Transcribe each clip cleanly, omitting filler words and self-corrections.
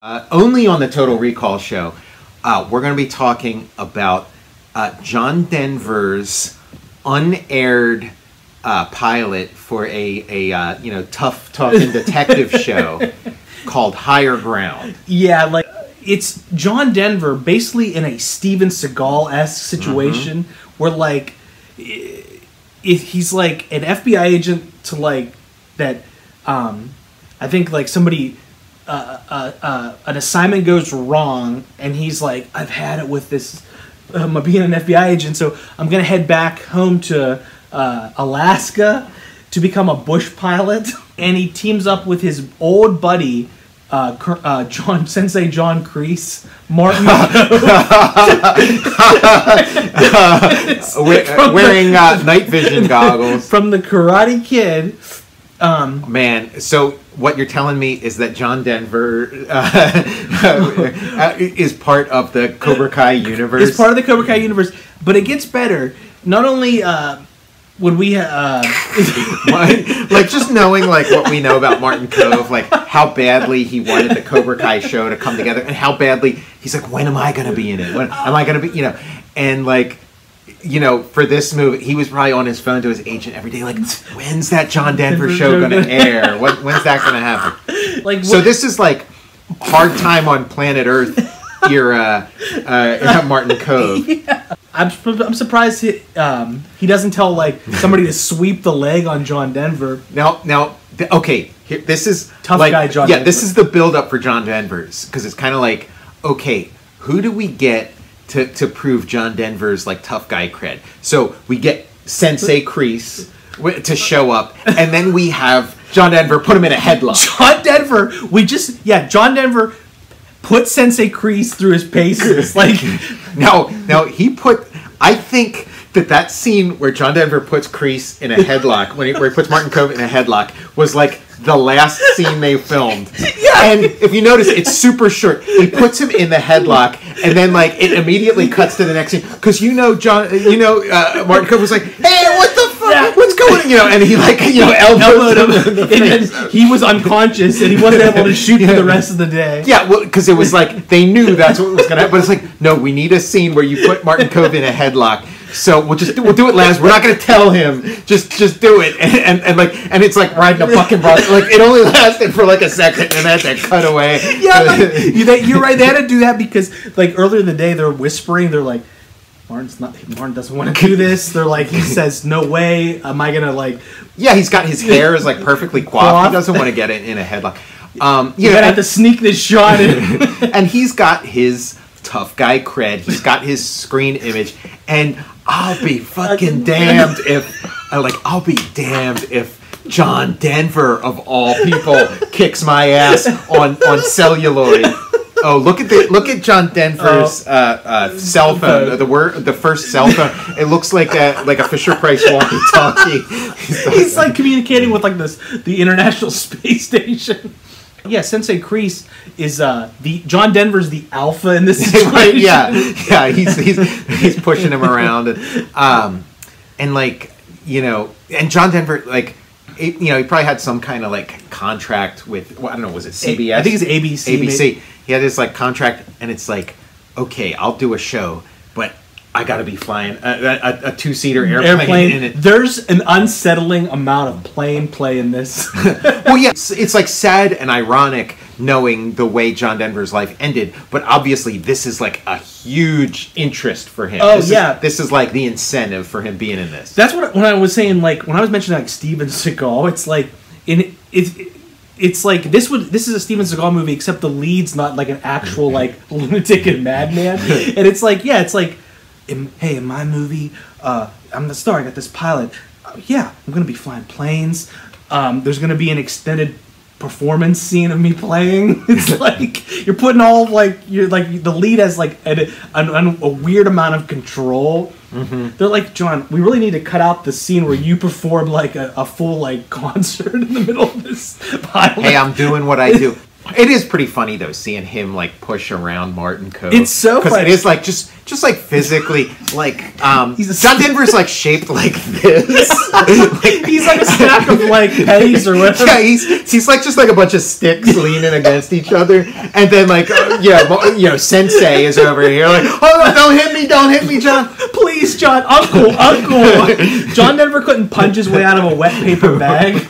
Only on the Total Recall show, we're going to be talking about John Denver's unaired pilot for a tough talking detective show called Higher Ground. Yeah, like it's John Denver basically in a Steven Seagal-esque situation where like if he's like an FBI agent to like that. I think like somebody. An assignment goes wrong, and he's like, I've had it with this, being an FBI agent, so I'm going to head back home to Alaska to become a bush pilot. And he teams up with his old buddy, Sensei John Kreese, Martin wearing night vision goggles. From the Karate Kid. Man, so what you're telling me is that John Denver is part of the Cobra Kai universe? It's part of the Cobra Kai universe, but it gets better. Not only would we... like, just knowing, like, what we know about Martin Kove, like, how badly he wanted the Cobra Kai show to come together, and how badly... He's like, when am I going to be in it? When am I going to be... and, like... for this movie, he was probably on his phone to his agent every day, like, when's that John Denver show going to air? When's that going to happen? Like, so this is like Hard Time on Planet Earth era Martin Kove. Yeah. I'm surprised he doesn't tell like somebody to sweep the leg on John Denver. Now, okay, this is tough like, guy John. Yeah, Denver. This is the build up for John Denver's, because it's kind of like, okay, who do we get to prove John Denver's like tough guy cred? So we get Sensei Kreese to show up, and then we have John Denver put him in a headlock. John Denver put Sensei Kreese through his paces. Like now he put. I think that scene where John Denver puts Kreese in a headlock where he puts Martin Kove in a headlock was like the last scene they filmed. Yeah. And if you notice, it's super short. He puts him in the headlock, and then like it immediately cuts to the next scene because Martin Kove was like, "Hey, what the fuck? Yeah. What's going on?" And he like elbowed him in the face. And he was unconscious, and he wasn't able to shoot for the rest of the day. Yeah, well, because it was like they knew that's what was going to happen. But it's like, no, we need a scene where you put Martin Kove in a headlock. So we'll do it, Laz. We're not going to tell him. Just do it. And it's like riding a fucking bus. Like it only lasted for like a second, and then that cut away. Yeah, you're right. They had to do that because like earlier in the day they're whispering. They're like, Martin doesn't want to do this. They're like, he says, no way. Am I gonna like? Yeah, he's got his hair is like perfectly coiffed. He doesn't want to get it in a headlock. You're gonna have to sneak this shot in. And he's got his tough guy cred. He's got his screen image, and I'll be fucking damned if John Denver of all people kicks my ass on celluloid. Oh, look at John Denver's cell phone. The first cell phone. It looks like a Fisher Price walkie-talkie. He's like communicating with like the International Space Station. Yeah, Sensei Kreese is John Denver's the alpha in this situation. Yeah, he's pushing him around, and like and John Denver like he probably had some kind of like contract with I don't know, was it CBS? I think it's ABC. ABC. He had this like contract, and it's like, okay, I'll do a show, but I got to be flying a two-seater airplane in it. There's an unsettling amount of plane play in this. Well, yeah, it's like sad and ironic knowing the way John Denver's life ended, but obviously this is like a huge interest for him. Oh, this is like the incentive for him being in this. That's when I was saying, like, when I was mentioning like Steven Seagal, it's like it's like this is a Steven Seagal movie, except the lead's not like an actual like lunatic and madman, and it's like in my movie, I'm the star. I got this pilot. I'm gonna be flying planes. There's gonna be an extended performance scene of me playing. It's like you're putting all the lead has like a weird amount of control. Mm-hmm. They're like, John, we really need to cut out the scene where you perform like a full like concert in the middle of this pilot. Hey, I'm doing what I do. It is pretty funny though, seeing him like push around Martin Kove. It's so funny. It is like just like physically, like John Denver's like shaped like this. He's like a stack of like pennies or whatever. Yeah, he's like just like a bunch of sticks leaning against each other, and then like Sensei is over here like, oh, don't hit me, John. Please, John, Uncle. John Denver couldn't punch his way out of a wet paper bag.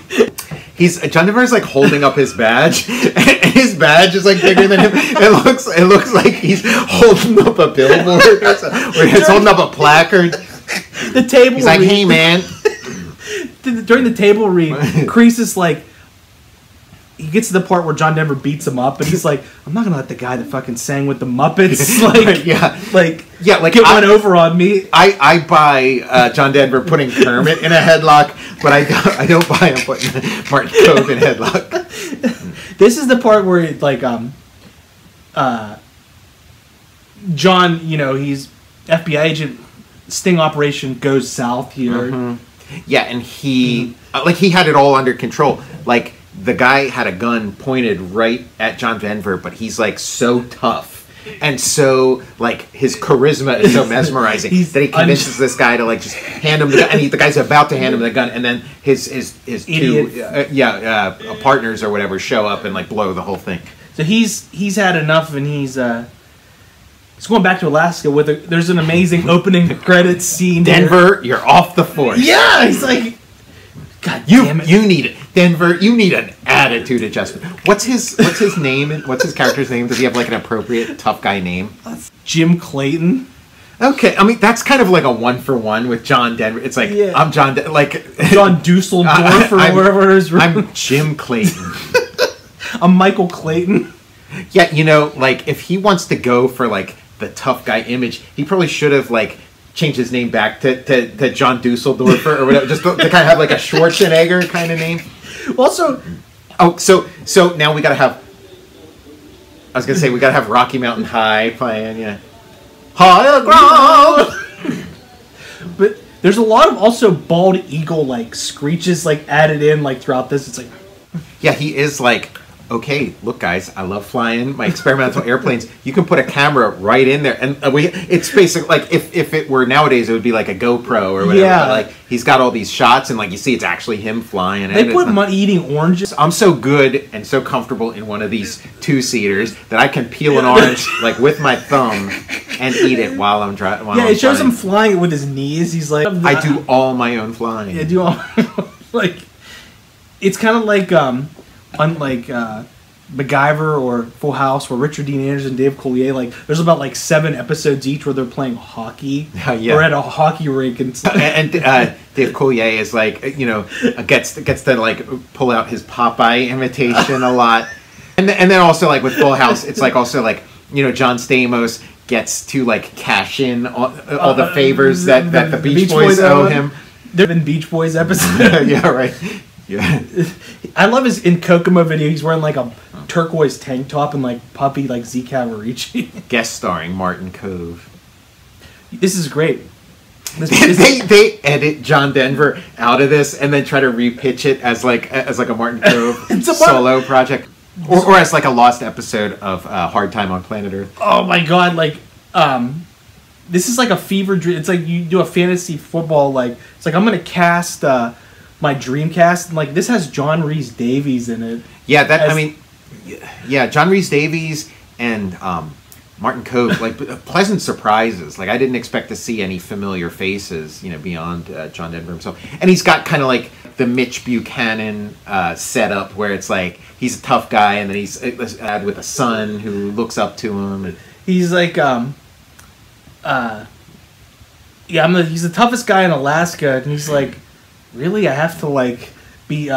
John Denver's like holding up his badge, and his badge is like bigger than him. It looks like he's holding up a billboard, or he's holding up a placard. The table. He's like, hey man. During the table read, Kreese is like, he gets to the part where John Denver beats him up, and he's like, I'm not gonna let the guy that fucking sang with the Muppets get one over on me. I buy John Denver putting Kermit in a headlock, but I don't buy him putting Martin Kove in headlock. This is the part where like John, he's FBI agent, sting operation goes south here. Mm-hmm. Yeah, and he had it all under control. Like, the guy had a gun pointed right at John Denver, but he's like so tough. And so, like, his charisma is so mesmerizing that he convinces this guy to like just hand him the gun. And the guy's about to hand him the gun, and then his two partners or whatever show up and like blow the whole thing. So he's had enough, and he's going back to Alaska with there's an amazing opening credits scene. Denver, you're off the force. Yeah, he's like, God damn it. You need it. Denver, you need an attitude adjustment. What's his name? What's his character's name? Does he have like an appropriate tough guy name? Jim Clayton. Okay, I mean that's kind of like a 1-for-1 with John Denver. It's like I'm John John Dusseldorf or whatever his room. I'm Jim Clayton. I'm Michael Clayton. Yeah, like if he wants to go for like the tough guy image, he probably should have like changed his name back to John Dusseldorf or whatever, just to kind of have like a Schwarzenegger kind of name. Also, so now we gotta have. I was gonna say we gotta have Rocky Mountain High playing, higher ground. But there's a lot of also bald eagle like screeches like added in like throughout this. It's like, yeah, he is like, okay, look guys, I love flying my experimental airplanes. You can put a camera right in there, and it's basically like if it were nowadays, it would be like a GoPro or whatever. Yeah. But like he's got all these shots, and like you see, it's actually him flying. They put him eating oranges. I'm so good and so comfortable in one of these 2-seaters that I can peel an orange like with my thumb and eat it while I'm driving. Yeah, it shows him flying it with his knees. He's like, I do all my own flying. Yeah, do all like it's kind of like unlike MacGyver or Full House, where Richard Dean Anderson and Dave Coulier, like there's about like 7 episodes each where they're playing hockey or at a hockey rink and stuff. And Dave Coulier is like gets to like pull out his Popeye imitation a lot, and then also like with Full House, it's like also like John Stamos gets to like cash in all the favors that the Beach Boys owe him. There've been Beach Boys episodes. Yeah, right. Yeah, I love his in Kokomo video. He's wearing like a turquoise tank top and like puppy like Z Cavaricci. Guest starring Martin Kove. This is great. They edit John Denver out of this and then try to repitch it as like a Martin Kove solo project, or as like a lost episode of Hard Time on Planet Earth. Oh my god! Like, this is like a fever dream. It's like you do a fantasy football. Like it's like I'm gonna cast my Dreamcast, and like this has John Rhys Davies in it. Yeah, John Rhys Davies and Martin Kove, like pleasant surprises. Like I didn't expect to see any familiar faces, beyond John Denver himself. And he's got kind of like the Mitch Buchanan setup, where it's like he's a tough guy, and then he's with a son who looks up to him. And he's like, he's the toughest guy in Alaska, and he's like, really, I have to like be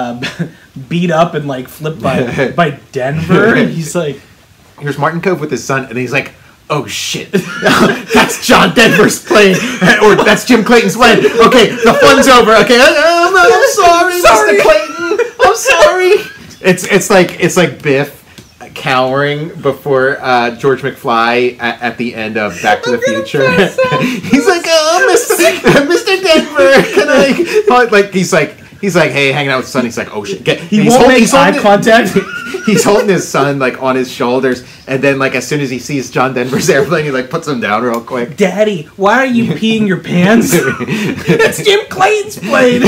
beat up and like flipped by Denver? And he's like, here's Martin Kove with his son, and he's like, oh shit, that's John Denver's plane, or that's Jim Clayton's plane. Okay, the fun's over. Okay, I'm sorry, Mr. Clayton. I'm sorry. It's like Biff cowering before George McFly at the end of Back to the Future. He's like, oh, Mr. Denver, can I? Like he's like, He's like, hey, hanging out with his son. He's like, oh shit. He won't make eye contact. He's holding his son like on his shoulders, and then like as soon as he sees John Denver's airplane, he like puts him down real quick. Daddy, why are you peeing your pants? That's Jim Clayton's plane.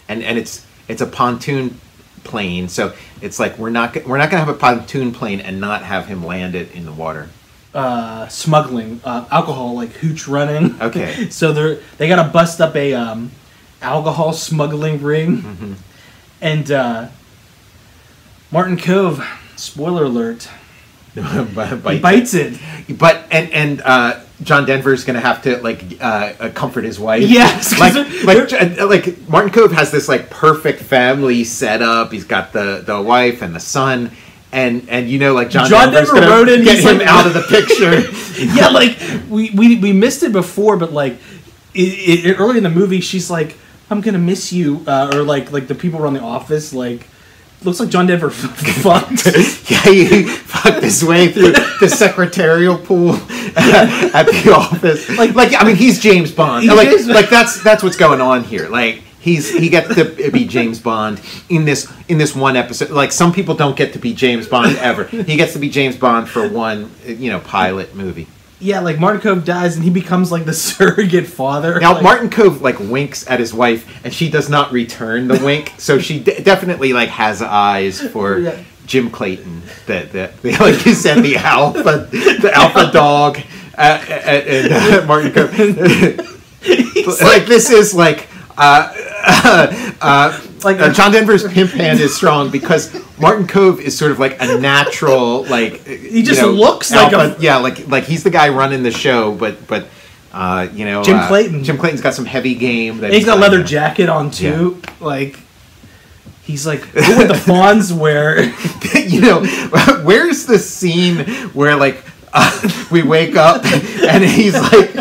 And it's a pontoon plane, so it's like we're not gonna have a pontoon plane and not have him land it in the water. Smuggling alcohol, like hooch running. Okay. So they gotta bust up a alcohol smuggling ring, and Martin Kove, spoiler alert, he bites it. But and John Denver's gonna have to like comfort his wife. Yes, like Martin Kove has this like perfect family setup. He's got the wife and the son. And like John Denver's Denver wrote in, get him out of the picture. Yeah, like we missed it before, but like early in the movie, she's like, "I'm gonna miss you," or like the people around the office, like looks like John Denver fucked. Yeah, he fucked his way through the secretarial pool at the office. Like I mean, he's James Bond. Like that's what's going on here. Like. He gets to be James Bond in this one episode. Like some people don't get to be James Bond ever. He gets to be James Bond for one, pilot movie. Yeah, like Martin Kove dies and he becomes like the surrogate father. Now Martin Kove like winks at his wife and she does not return the wink. So she definitely like has eyes for Jim Clayton. The like you said, the alpha dog, and Martin Kove. Like this is like. John Denver's pimp hand is strong because Martin Kove is sort of like a natural, like he just looks alpha, like he's the guy running the show, but Jim Clayton. Jim Clayton's got some heavy game. He's got a leather jacket on too, like. He's like, who would the Fonz wear? Where's the scene where like we wake up and he's like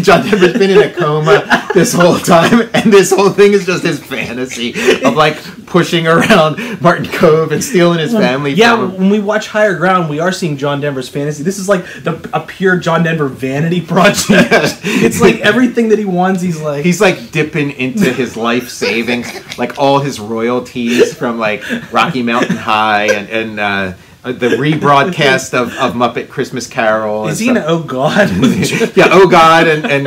John Denver's been in a coma this whole time, and this whole thing is just his fantasy of like pushing around Martin Kove and stealing his family. Yeah, when we watch Higher Ground, we are seeing John Denver's fantasy. This is like a pure John Denver vanity project. It's like everything that he wants. He's like dipping into his life savings, like all his royalties from like Rocky Mountain High and the rebroadcast of Muppet Christmas Carol. Is he in Oh God? Yeah, Oh God, and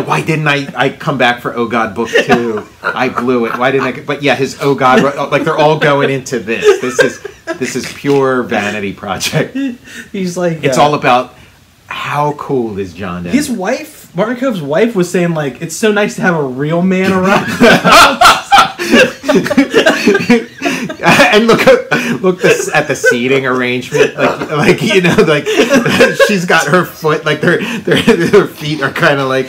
why didn't I come back for Oh God Book 2? I blew it. Why didn't I? But yeah, his Oh God, like they're all going into this. This is pure vanity project. He's like, it's all about how cool is John Denver. His wife, Martin Kove's wife, was saying like, it's so nice to have a real man around. And look at the seating arrangement, like she's got her foot, like their feet are kind of like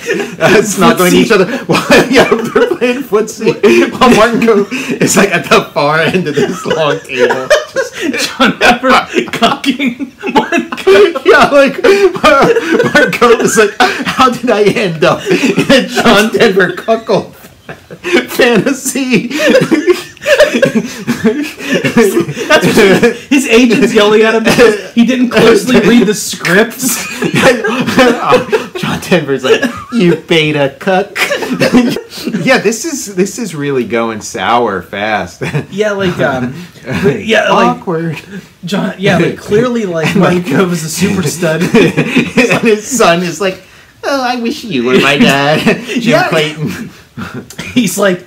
snuggling each other. Well, yeah, they're playing footsie. While Martin Kove is like at the far end of this long table, John Denver cocking Martin Kove. Yeah, like Martin Kove is like, how did I end up in a John Denver cuckold fantasy? His agent's yelling at him because he didn't closely read the scripts. John Denver's like, you beta cuck. Yeah, this is really going sour fast. Yeah, like awkward. John, yeah, like clearly like Martin Kove is a super stud. And his son is like, oh, I wish you were my dad, Jim Clayton. She's like,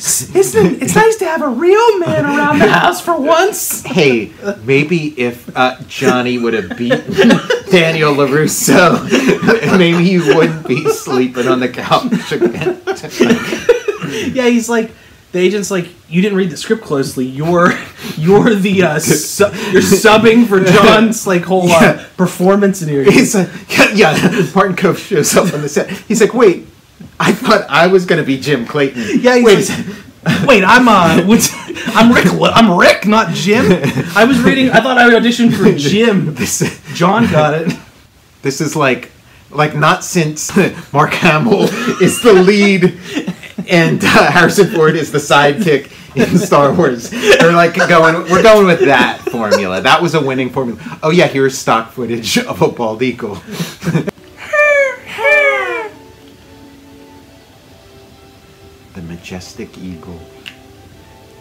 it's nice to have a real man around the house for once. Hey, maybe if Johnny would have beaten Daniel LaRusso, maybe you wouldn't be sleeping on the couch again. Yeah, he's like, the agent's like, you didn't read the script closely. You're the you're subbing for John's like whole performance in here. He's Martin Kove shows up on the set. He's like, wait, I thought I was going to be Jim Clayton. Yeah, wait, I'm Rick, not Jim. I thought I auditioned for Jim. John got it. This is like not since Mark Hamill is the lead and Harrison Ford is the sidekick in Star Wars. We're going with that formula. That was a winning formula. Oh yeah, here's stock footage of a bald eagle. majestic eagle.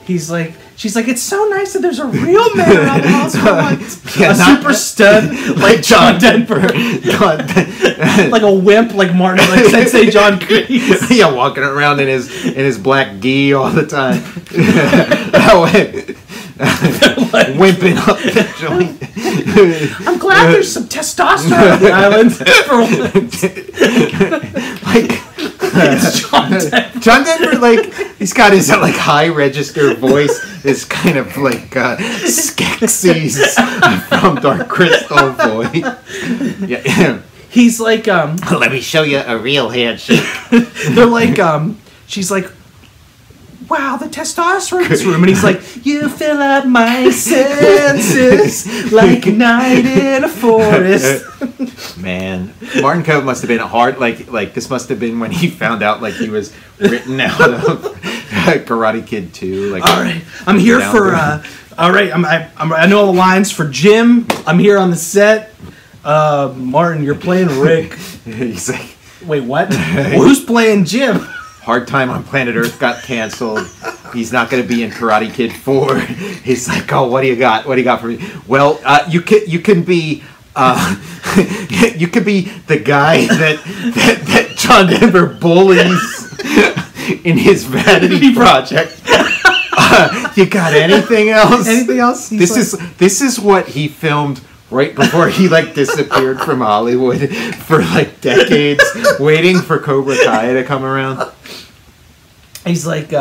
He's like, she's like, it's so nice that there's a real man around the house for once. Yeah, a super stud like John Denver. Like a wimp like Martin, like Sensei John Kirby. Yeah, walking around in his black gi all the time. Wimping up the joint. I'm glad there's some testosterone on the island. Like it's John Denver. John Denver, like, he's got his like high register voice, is kind of like Skeksis from Dark Crystal voice. Yeah. He's like, let me show you a real handshake. They're like, she's like, wow, the testosterone in this room. And he's like, you fill up my senses like a night in a forest. Man, Martin Kove must have been hard. Like this must have been when he found out like he was written out of Karate Kid 2. Like, all right, I'm here for. All right, I know all the lines for Jim. I'm here on the set. Martin, you're playing Rick. He's like, wait, what? Well, who's playing Jim? Hard Time on Planet Earth got canceled. He's not going to be in Karate Kid 4. He's like, oh, what do you got? What do you got for me? Well, you can be you could be the guy that John Denver bullies in his vanity project. You got anything else? Anything else? This is what he filmed right before he like disappeared from Hollywood for like decades, waiting for Cobra Kai to come around. He's like,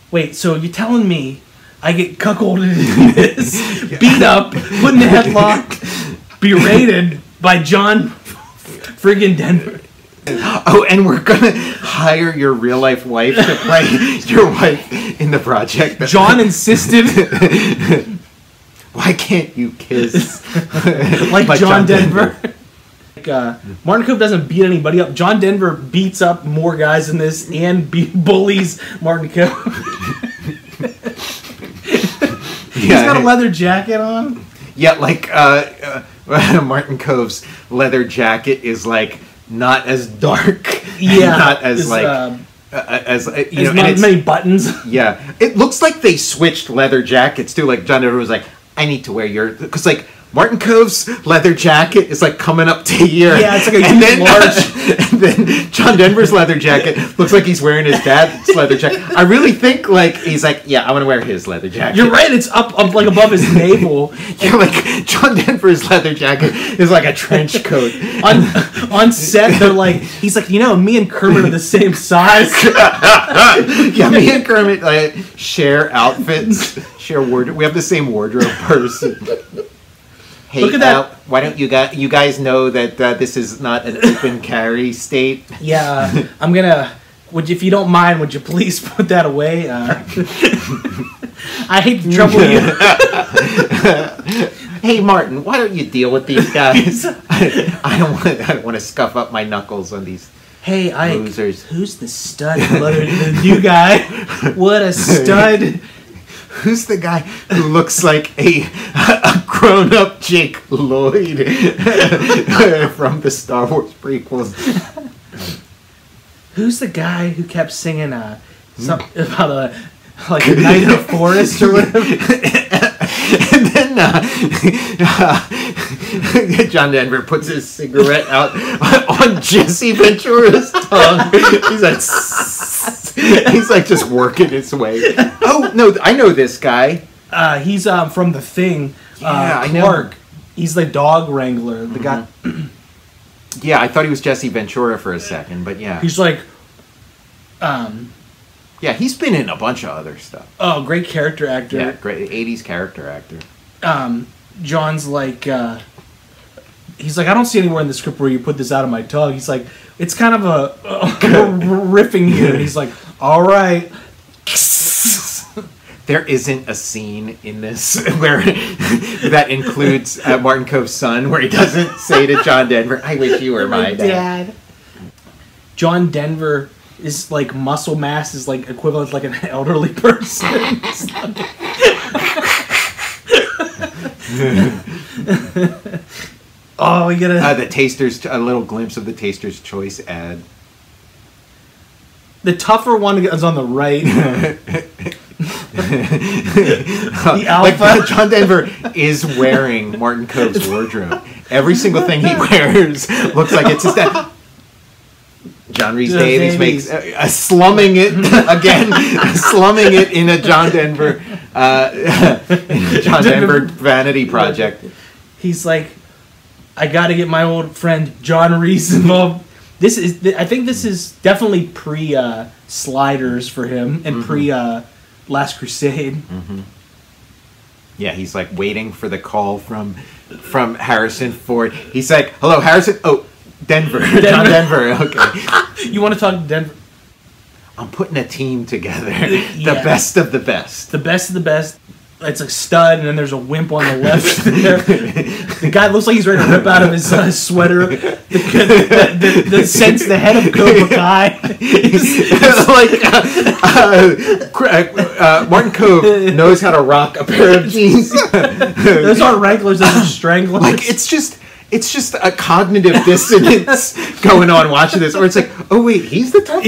wait, so you're telling me I get cuckolded in this, beat up, put in a headlock, berated by John friggin' Denver. Oh, and we're gonna hire your real life wife to play your wife in the project. John insisted. Why can't you kiss like John Denver? Martin Kove doesn't beat anybody up. John Denver beats up more guys in this and bullies Martin Kove. He's got a leather jacket on. Yeah, like Martin Kove's leather jacket is like not as dark. Yeah, not as as you know, not as many buttons. Yeah, it looks like they switched leather jackets too. Like John Denver was like, I need to wear your, because like Martin Kove's leather jacket is like coming up to here. Yeah, it's like a large. And then John Denver's leather jacket looks like he's wearing his dad's leather jacket. I really think like he's like, yeah, I want to wear his leather jacket. You're right. It's up like above his navel. Yeah, like John Denver's leather jacket is like a trench coat. on set, they're like, he's like, you know, me and Kermit are the same size. Yeah, me and Kermit share outfits, share wardrobe. We have the same wardrobe person. Hey, look at that. Why don't you guys know that this is not an open carry state? Yeah, I'm gonna. If you don't mind, would you please put that away? I hate to trouble you. Hey, Martin, why don't you deal with these guys? I don't want to scuff up my knuckles on these. Hey, Ike, losers. Who's the stud? The new guy. What a stud. Who's the guy who looks like a grown-up Jake Lloyd from the Star Wars prequels? Who's the guy who kept singing something about a night in a forest or whatever? And then John Denver puts his cigarette out on Jesse Ventura's tongue. He's like just working his way. Oh no, I know this guy. He's from The Thing. Yeah, Clark. He's the dog wrangler. The guy. Yeah, I thought he was Jesse Ventura for a second, but yeah. He's like. Yeah, he's been in a bunch of other stuff. Oh, great character actor. Yeah, great 80s character actor. John's like, he's like, I don't see anywhere in the script where you put this out of my tongue. He's like, it's kind of a riffing here. And he's like, all right. There isn't a scene in this where that includes Martin Kove's son, where he doesn't say to John Denver, I wish you were my dad. John Denver is like muscle mass is like equivalent to like an elderly person. Oh, we gotta the Taster's, a little glimpse of the Taster's Choice ad. The tougher one is on the right. The alpha. Like, John Denver is wearing Martin Kove's wardrobe. Every single thing he wears looks like it's his dad. John Rhys Davies makes slumming it again, slumming it in a John Denver, vanity project. He's like, I got to get my old friend John Rhys involved. I think this is definitely pre Sliders for him and pre Last Crusade. Mm-hmm. Yeah, he's like waiting for the call from Harrison Ford. He's like, "Hello, Harrison." Oh, Denver. John Denver. Okay. You want to talk to Denver? I'm putting a team together. The best of the best. The best of the best. It's a stud, and then there's a wimp on the left there. The guy looks like he's ready to rip out of his sweater. The head of Cobra Kai. Martin Kove knows how to rock a pair of jeans. Those aren't Wranglers, those are Stranglers. Like, it's just a cognitive dissonance going on watching this, or it's like, oh wait, he's the tough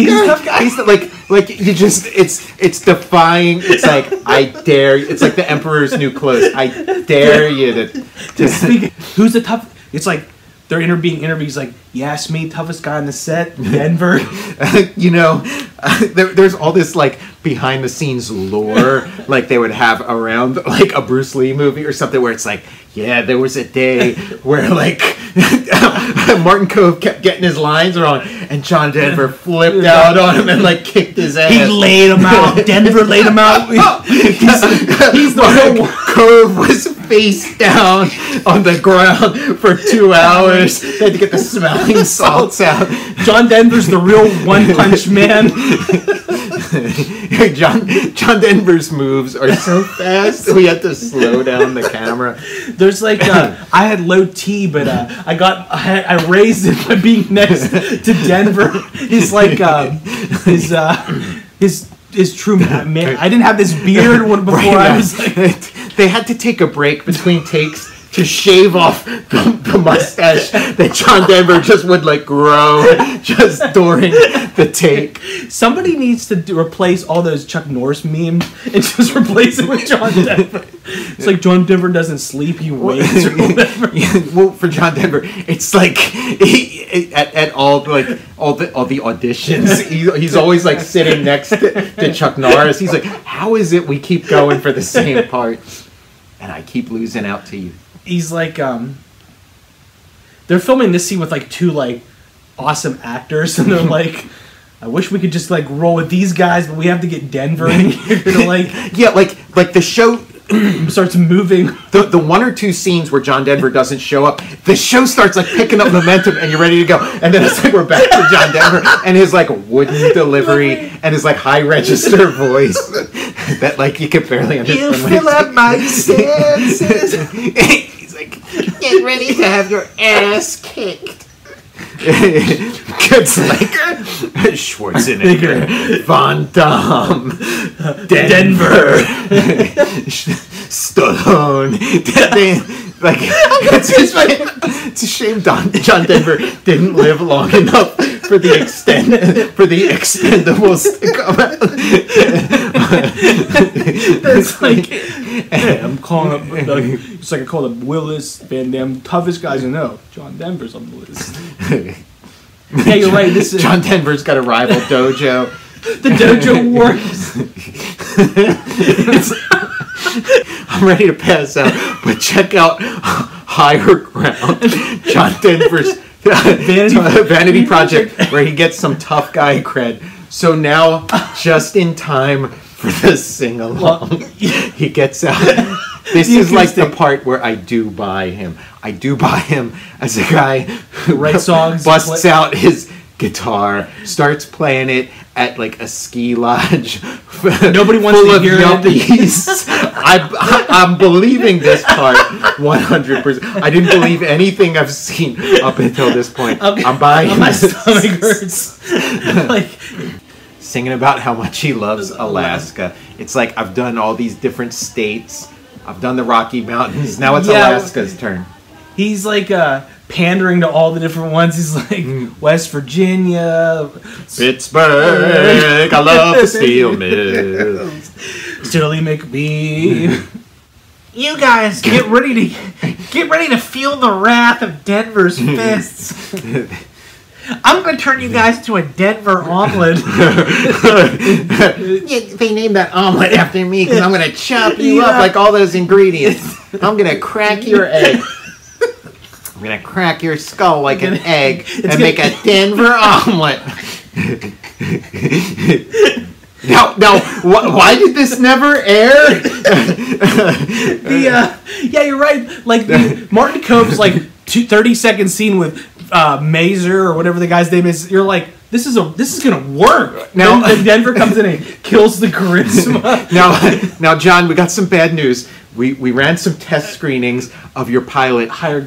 guy. He's the, like you just it's defying. It's like, I dare you. It's like the Emperor's New Clothes. I dare you to speak. Who's the tough? It's like they're being interviewed. He's like, you asked me, toughest guy on the set, Denver. There's all this like behind the scenes lore like they would have around like a Bruce Lee movie or something, where it's like, yeah, there was a day where like Martin Kove kept getting his lines wrong and John Denver flipped out on him and like kicked his ass. He laid him out. Denver laid him out. He's the one. Kove was face down on the ground for 2 hours. They had to get the smelling salts out. John Denver's the real one-punch man. John Denver's moves are so fast we had to slow down the camera. There's like I had low T, but I raised it by being next to Denver. He's like his true man. I didn't have this beard before. Right, I was like, they had to take a break between takes to shave off the mustache that John Denver just would like grow just during the take. Somebody needs to replace all those Chuck Norris memes and just replace it with John Denver. It's like John Denver doesn't sleep, he waits or whatever. Well, for John Denver, it's like at all the auditions, he's always like sitting next to Chuck Norris. He's like, how is it we keep going for the same parts and I keep losing out to you? He's like, they're filming this scene with like two like awesome actors, and they're like, I wish we could just like roll with these guys, but we have to get Denver in here to like, yeah, like the show starts moving. The one or two scenes where John Denver doesn't show up, the show starts like picking up momentum, and you're ready to go, and then it's like we're back to John Denver and his like wooden delivery and his like high register voice that like you can barely understand. You fill up my senses. He's like, get ready to have your ass kicked. It's like Schwarzenegger, Van Damme, Denver, Stallone. Like, it's a shame John Denver didn't live long enough for the Expendables to come out. It's like, hey, I'm calling up. It's like I call up Willis, Van Damme, toughest guys I know. John Denver's on the list. Yeah, you're right. This is John Denver's got a rival dojo. The dojo wars. I'm ready to pass out, but check out Higher Ground, John Denver's vanity project, where he gets some tough guy cred. So now, just in time for the sing-along, he gets out. This is like the part where I do buy him. I do buy him as a guy who writes songs, busts out his guitar, starts playing it at like a ski lodge. Nobody wants to hear it. I'm believing this part 100%. I didn't believe anything I've seen up until this point. Okay. I'm buying. My stomach hurts. Like singing about how much he loves Alaska. It's like I've done all these different states. I've done the Rocky Mountains. Now it's Alaska's turn. He's like pandering to all the different ones. He's like, West Virginia, Pittsburgh, I love the steel mills. Silly McBee. You guys get ready to feel the wrath of Denver's fists. I'm going to turn you guys to a Denver omelet. They named that omelet after me because I'm going to chop you up like all those ingredients. I'm going to crack your egg. I'm going to crack your skull like an egg and make a Denver omelet. Now, why did this never air? Yeah, you're right. Like Martin Kove's 30-second scene with Mazer or whatever the guy's name is. You're like, this is gonna work. Now then Denver comes in and kills the charisma. Now, John, we got some bad news. We ran some test screenings of your pilot Higher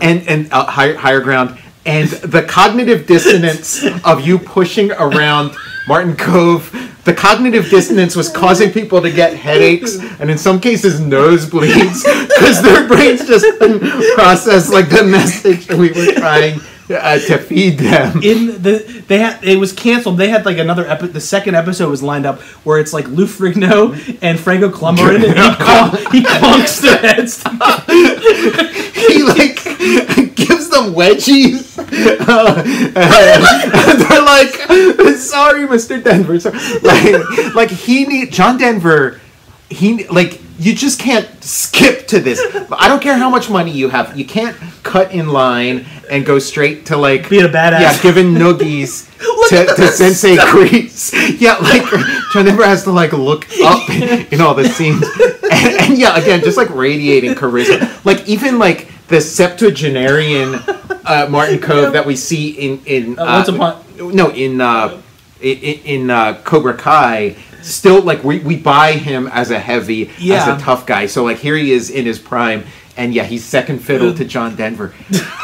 Ground, and the cognitive dissonance of you pushing around Martin Kove. The cognitive dissonance was causing people to get headaches and in some cases nosebleeds because their brains just couldn't process the message that we were trying to feed them. It was canceled. They had another the second episode was lined up where it's Lou Ferrigno and Franco Colombo in it. He clunks their heads. He gives them wedgies. They're like, sorry, Mr. Denver. John Denver. You just can't skip to this. I don't care how much money you have. You can't cut in line and go straight to being a badass. Yeah, giving noogies to Sensei Grease. Yeah, John Denver has to look up in all the scenes. And yeah, again, just radiating charisma. Even the septuagenarian Martin Kove that we see in Cobra Kai. Still, we buy him as a heavy, as a tough guy. So, here he is in his prime, and yeah, he's second fiddle to John Denver.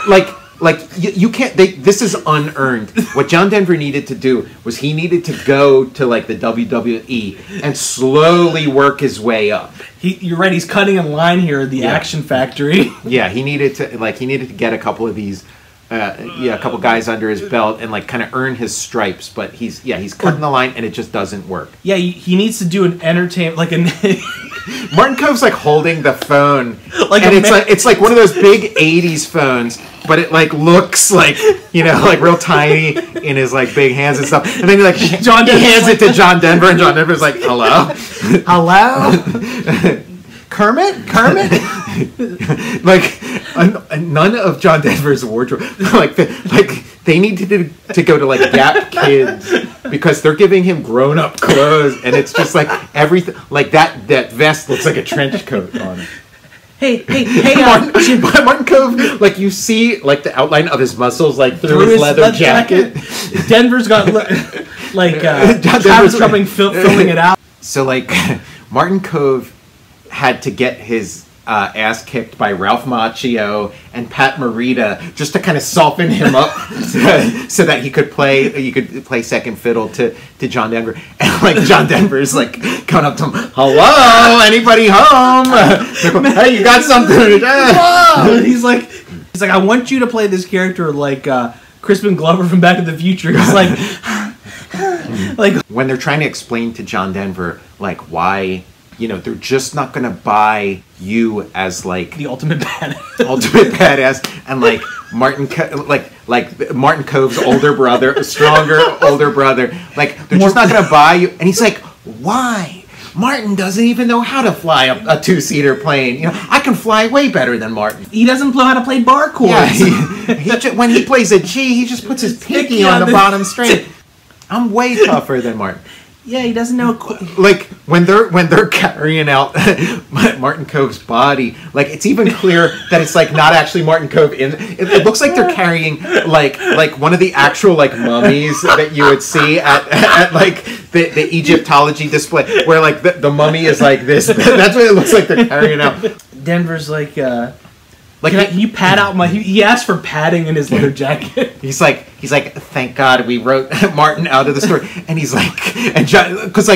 You can't. This is unearned. What John Denver needed to do was he needed to go to the WWE and slowly work his way up. You're right. He's cutting in line here at the Action Factory. Yeah, he needed to get a couple of these. A couple guys under his belt and kind of earn his stripes, but he's cutting the line and it just doesn't work. Yeah, he needs to do an entertainment Martin Kove's holding the phone, and it's one of those big '80s phones, but it looks real tiny in his like big hands and stuff. And then he like John he hands it to John Denver, and John Denver's like, "Hello, hello." Kermit? Like none of John Denver's wardrobe. They need to go to like Gap Kids because they're giving him grown up clothes, and it's just like everything. Like that vest looks like a trench coat on it. Hey, Martin Kove, like you see like the outline of his muscles like through his leather jacket. Denver's got Denver's filming it out. So like Martin Kove had to get his ass kicked by Ralph Macchio and Pat Morita just to kind of soften him up so that he could play second fiddle to John Denver. And like John Denver's like coming up to him, "Hello, anybody home? Hey, you got something to do?" He's like, "I want you to play this character like Crispin Glover from Back to the Future." He's like when they're trying to explain to John Denver like why, you know, they're just not going to buy you as like the ultimate badass, and like Martin Kove's older brother, stronger older brother, like they're just not going to buy you. And he's like, "Why? Martin doesn't even know how to fly a two-seater plane. You know, I can fly way better than Martin. He doesn't know how to play bar chords. Yeah, when he plays a G, he just puts his pinky on the bottom string. I'm way tougher than Martin." Yeah, he doesn't know. Like when they're carrying out Martin Kove's body, like it's even clear that it's like not actually Martin Kove. It looks like they're carrying like one of the actual like mummies that you would see at like the Egyptology display, where like the mummy is like this. That's what it looks like they're carrying out. Denver's like. Can you pad out my... He asked for padding in his leather jacket. He's like, "Thank God we wrote Martin out of the story." And he's like... And John... Because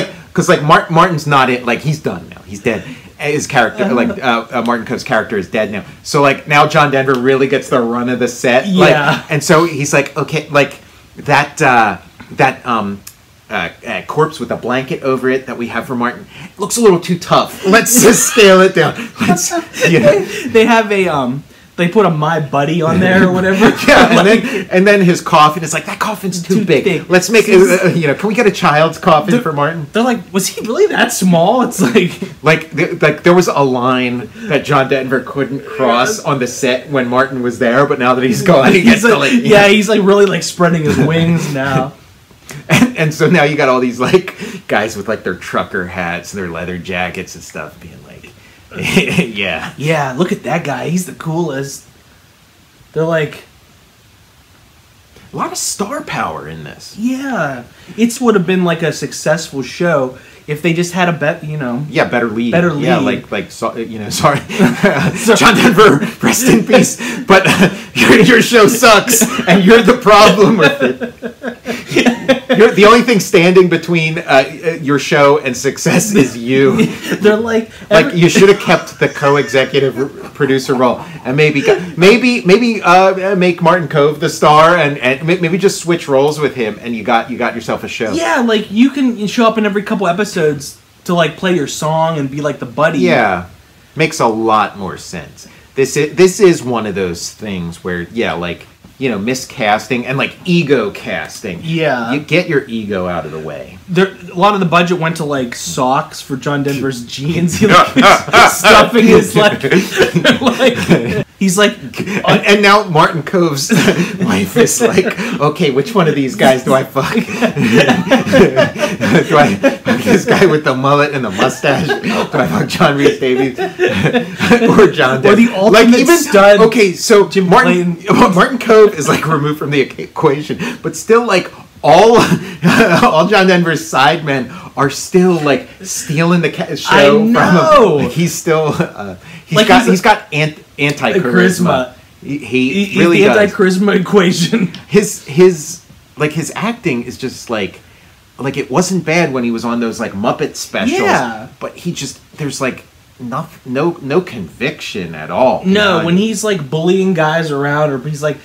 Martin's not it. Like, he's done now. He's dead. his character, like Martin Kove's character, is dead now. So like now John Denver really gets the run of the set. Like, Yeah. and so he's like, okay, like that corpse with a blanket over it that we have for Martin looks a little too tough. Let's just scale it down. Let's, you know. They have a they put a My Buddy on there or whatever. Yeah, and then his coffin is like, that coffin's too big. Let's make it, you know, can we get a child's coffin for Martin? They're like, was he really that small? It's like there was a line that John Denver couldn't cross on the set when Martin was there, but now that he's gone, he gets like, he's like really like spreading his wings now. And so now you got all these like guys with like their trucker hats and their leather jackets and stuff being like, yeah, look at that guy, he's the coolest. They're like, a lot of star power in this. Yeah, it would have been like a successful show if they just had a better lead. Yeah, like you know, sorry, John Denver, rest in peace. But your show sucks, and you're the problem with it. You're, the only thing standing between your show and success is you. They're like you should have kept the co-executive producer role, and maybe make Martin Kove the star, and maybe just switch roles with him, and you got yourself a show. Yeah, like you can show up in every couple episodes to like play your song and be like the buddy. Yeah, makes a lot more sense. This is one of those things where like, you know, miscasting and like ego casting. Yeah, you get your ego out of the way. A lot of the budget went to like socks for John Denver's jeans. He like stuffing his like he's like, and now Martin Kove's wife is like, okay, which one of these guys do I fuck? Do I fuck this guy with the mullet and the mustache? Do I fuck John Rhys Davies or John Denver? Or the ultimate stud? Okay, so Martin Kove is like removed from the equation, but still like all John Denver's sidemen are still like stealing the show from him. Like, he's still he's got anti-charisma. He really the does. Anti-charisma equation. His acting is just like it wasn't bad when he was on those like Muppet specials. Yeah, but there's like no conviction at all. No, when he's like bullying guys around, or he's like,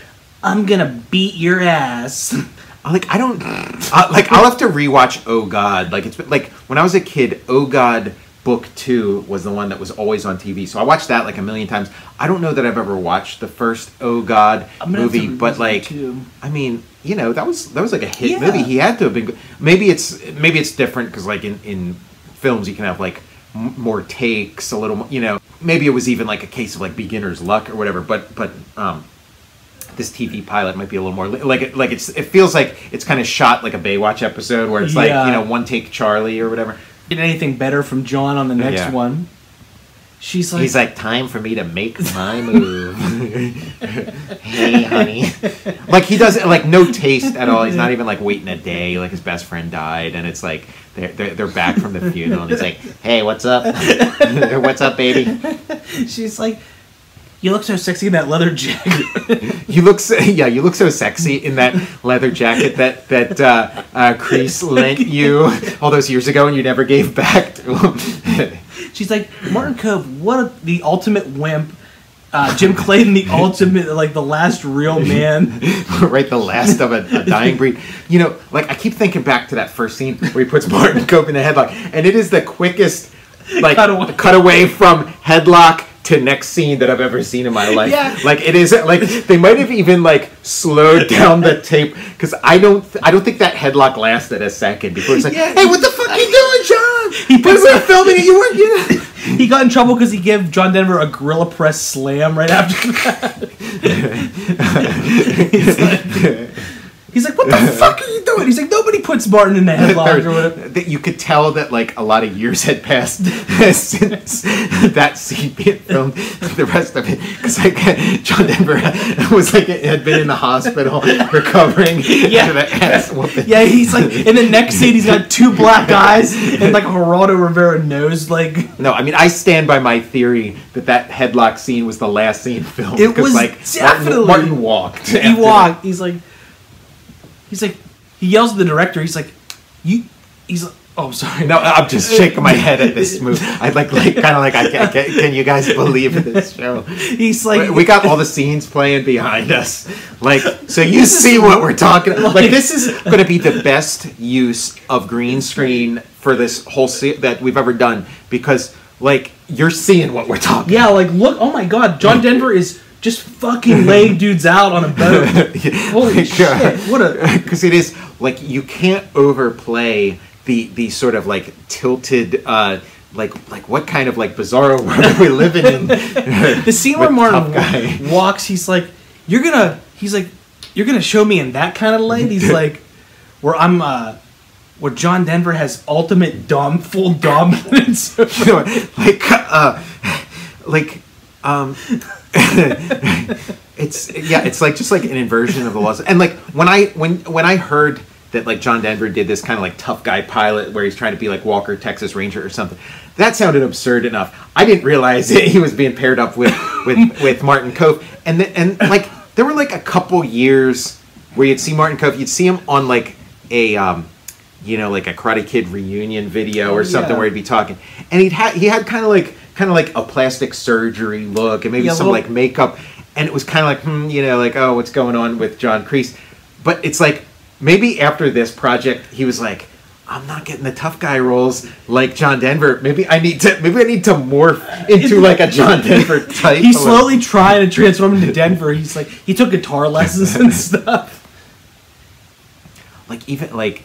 I'm gonna beat your ass. I'll have to rewatch Oh God. Like, it's like when I was a kid, Oh God Book 2 was the one that was always on TV. So I watched that like a million times. I don't know that I've ever watched the first Oh God movie, but like, I mean, you know, that was like a hit movie. He had to have been good. Maybe it's different because like in films you can have like more takes, a little more, you know. Maybe it was even like a case of like beginner's luck or whatever. But this TV pilot might be a little more it feels like it's kind of shot like a Baywatch episode where it's like, you know, one take Charlie or whatever. Get anything better from John on the next one? He's like, time for me to make my move. Hey, honey. Like he doesn't like no taste at all. He's not even like waiting a day. Like his best friend died, and it's like they're back from the funeral, and he's like, hey, what's up? What's up, baby? She's like, you look so sexy in that leather jacket. You look so sexy in that leather jacket that Kreese lent you all those years ago and you never gave back to him. She's like, Martin Kove, the ultimate wimp. Jim Clayton, the ultimate, like the last real man. Right, the last of a dying breed. You know, like I keep thinking back to that first scene where he puts Martin Kove in the headlock, and it is the quickest like cut away from headlock to next scene that I've ever seen in my life. Yeah. Like it is like they might have even like slowed down the tape because I don't think that headlock lasted a second before it's like, hey, what the fuck are you doing, John? We were filming it. You weren't. He got in trouble because he gave John Denver a gorilla press slam right after that. He's like, what the fuck are you doing? He's like, nobody puts Martin in the headlock or whatever. You could tell that like a lot of years had passed since that scene being filmed. The rest of it, because like John Denver was like had been in the hospital recovering after that ass whooping. Yeah, he's like in the next scene he's got two black eyes and like a Geraldo Rivera nose. Like, no, I mean I stand by my theory that headlock scene was the last scene filmed. It was like definitely Martin walked. He walked. He's like, he yells at the director. He's like, Oh, sorry. No, I'm just shaking my head at this movie. I'd like kind of like, can you guys believe this show? He's like, we got all the scenes playing behind us, like, so you see what we're talking about. Like, this is going to be the best use of green screen for this whole that we've ever done, because like you're seeing what we're talking. Yeah, like look, oh my God, John Denver is just fucking laying dudes out on a boat. Holy shit! What a because it is like you can't overplay the sort of like tilted like what kind of like bizarro world are we living in? The scene where Martin walks, he's like, you're gonna show me in that kind of light. He's like, where John Denver has ultimate full dominance. It's like just like an inversion of the laws. And like when I heard that like John Denver did this kind of like tough guy pilot where he's trying to be like Walker, Texas Ranger or something, that sounded absurd enough. I didn't realize he was being paired up with Martin Kove. And like there were like a couple years where you'd see Martin Kove, you'd see him on like a like a Karate Kid reunion video or something where he'd be talking, and he had kind of like a plastic surgery look and maybe some like makeup, and it was kind of like like, oh, what's going on with John Kreese? But it's like maybe after this project he was like, I'm not getting the tough guy roles like John Denver. Maybe I need to morph into like a John Denver type. He's slowly trying to transform into Denver. He's like, he took guitar lessons and stuff. Like even like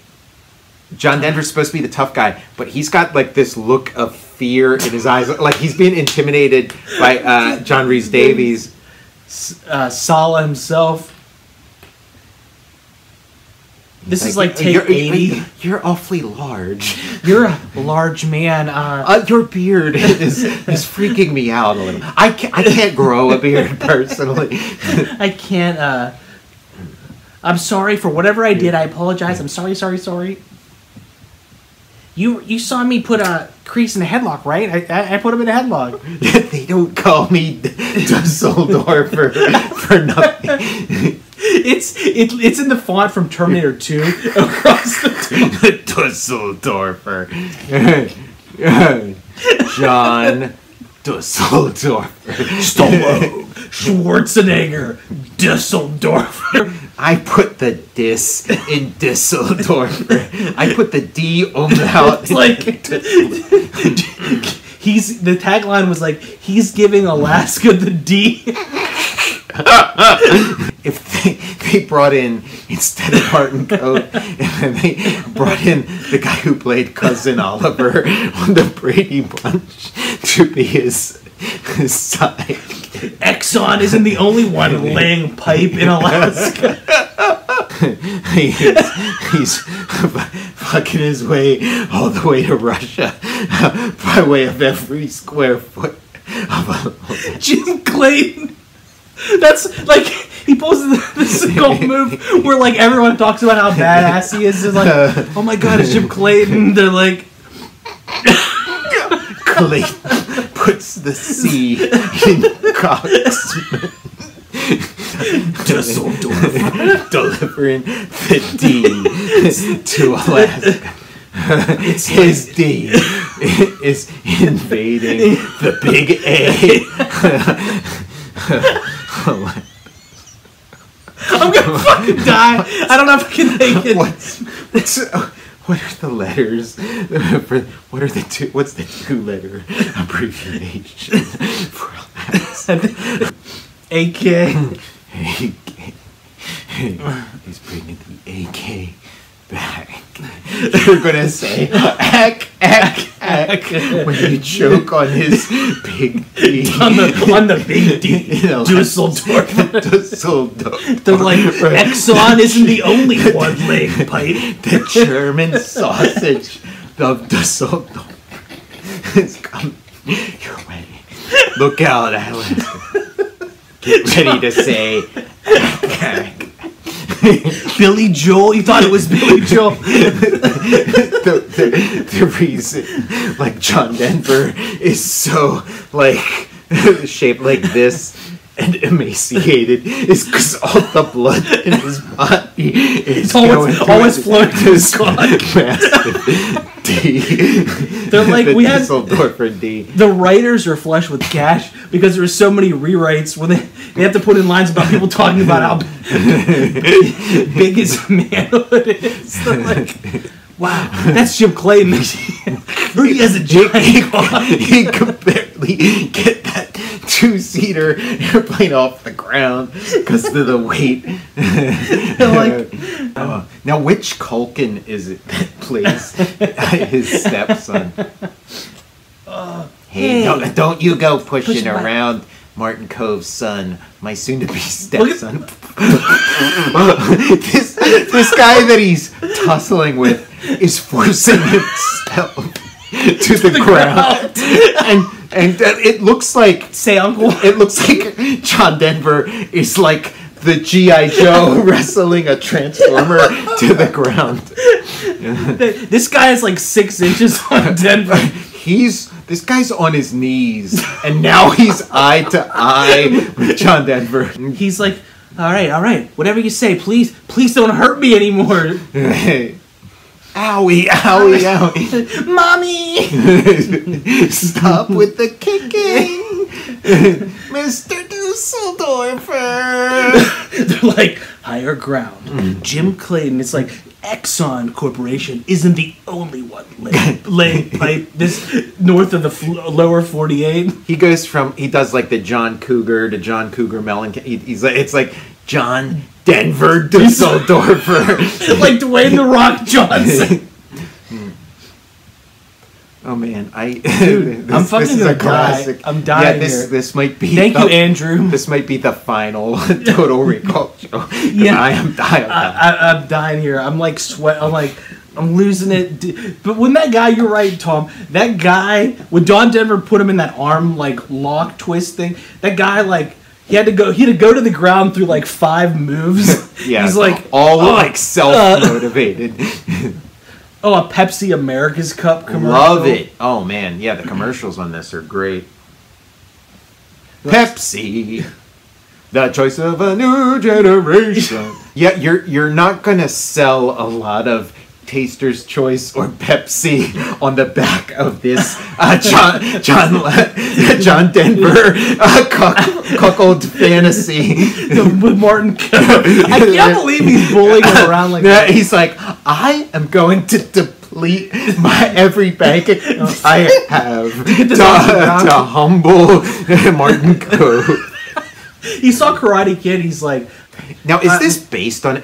John Denver's supposed to be the tough guy, but he's got like this look of fear in his eyes, like he's being intimidated by John Rhys Davies, Sala himself. This is like take 80. You're awfully large. You're a large man. Your beard is freaking me out a little. I can't grow a beard personally. I can't. I'm sorry for whatever I did. I apologize. I'm sorry. You saw me put a Kreese in a headlock, right? I put him in a headlock. They don't call me Dusseldorf for nothing. It's in the font from Terminator 2 across the top. Dusseldorfer. John Dusseldorfer. Stallone. Schwarzenegger. Dusseldorfer. I put the dis in Dusseldorfer. I put the D umlaut. It's like the tagline was like, he's giving Alaska the D. If they brought in, instead of Martin Kove, and they brought in the guy who played Cousin Oliver on the Brady Bunch to be his side. Exxon isn't the only one laying pipe in Alaska. He's fucking his way all the way to Russia by way of every square foot of Alaska. Jim Clayton. That's like he pulls the skull move where like everyone talks about how badass he is. It's like, oh my God, it's Jim Clayton. They're like, Clayton puts the C in Coxman. Dusseldorf delivering the D to Alaska. His D is invading the big A. I'm gonna fucking die. I don't know if I can take it. What are the letters? What's the 2-letter abbreviation for Alaska? AK. He's bringing the AK back. You're gonna say ack when you choke on his big D. on the big D. Dusseldorf. They're like, Exxon isn't the only one laying pipe. The German sausage of Dusseldorf is coming your way. Look out, Alice. Get ready to say ack. Billy Joel? You thought it was Billy Joel? the reason, like, John Denver is so, like, shaped like this and emaciated is because all the blood in his body is always floating to his squad. D. They're like, the we had Dusseldorfer D. The writers are flush with cash because there were so many rewrites when they have to put in lines about people talking about how big his manhood is. They're like, wow, that's Jim Clayton. He has a giant car. He could barely get that 2-seater airplane off the ground because of the weight. Now, which Culkin is it that plays his stepson? Hey, don't you go pushing around Martin Kove's son, my soon-to-be stepson. this guy that he's tussling with is forcing himself to the ground. And it looks like... Say, Uncle. It looks like John Denver is like the G.I. Joe wrestling a transformer to the ground. This guy is like 6 inches on Denver. This guy's on his knees, and now he's eye to eye with John Denver. He's like, all right, whatever you say, please don't hurt me anymore. Owie, owie, owie. Mommy! Stop with the kicking, Mr. Dusseldorfer. They're like, higher ground. Jim Clayton, it's like, Exxon Corporation isn't the only one laying pipe this north of the lower 48. He does like the John Cougar to John Cougar Mellon. He's like, it's like John Denver Dusseldorfer. Like Dwayne "The Rock" Johnson. Oh man, I'm fucking gonna die. I'm dying here. This might be. Thank you, Andrew. This might be the final Total Recall show. Yeah, I'm dying here. I'm like sweat. I'm losing it. But when that guy, you're right, Tom. That guy, when Don Denver put him in that arm like lock twist thing, that guy like. He had to go to the ground through like 5 moves. Yeah, he's like all like self-motivated. A Pepsi America's Cup commercial. Love it. Oh man, yeah, the commercials on this are great. Pepsi, the choice of a new generation. Yeah, you're not gonna sell a lot of Taster's Choice or Pepsi on the back of this John Denver cuckold fantasy with Martin Kove. I can't believe he's bullying him around like that. He's like, I am going to deplete my every bank account I have to humble Martin Kove. He saw Karate Kid. He's like. Now, is this based on